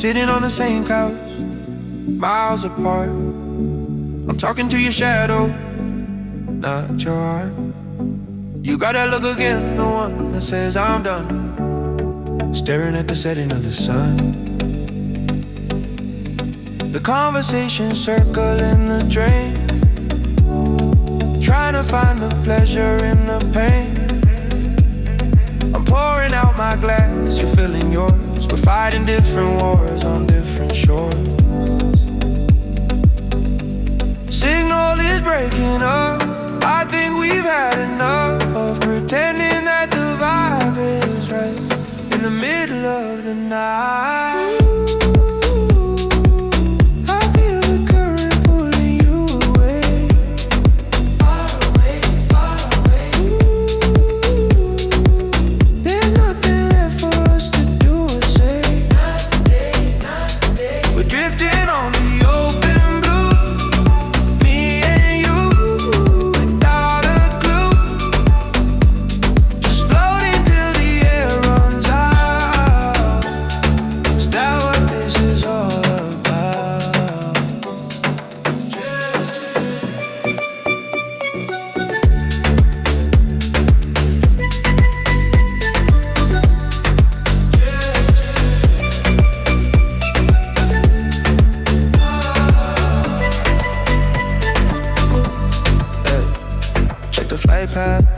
sitting on the same couch, miles apart. I'm talking to your shadow, not your heart. You got that look again, the one that says I'm done, staring at the setting of the sun. The conversation circling the drain, trying to find the pleasure in the pain. I'm pouring out my glass, you're filling yours. We're fighting different wars on different shores. Signal is breaking up, I think we've had enough of pretending that the vibe is right in the middle of the night.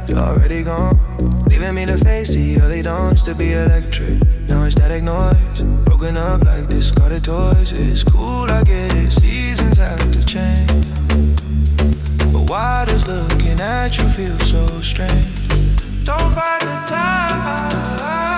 You're already gone, leaving me to face the early dawn. Used to be electric, now it's static noise. Broken up like discarded toys. It's cool, I get it, seasons have to change. But why does looking at you feel so strange? Don't find the time.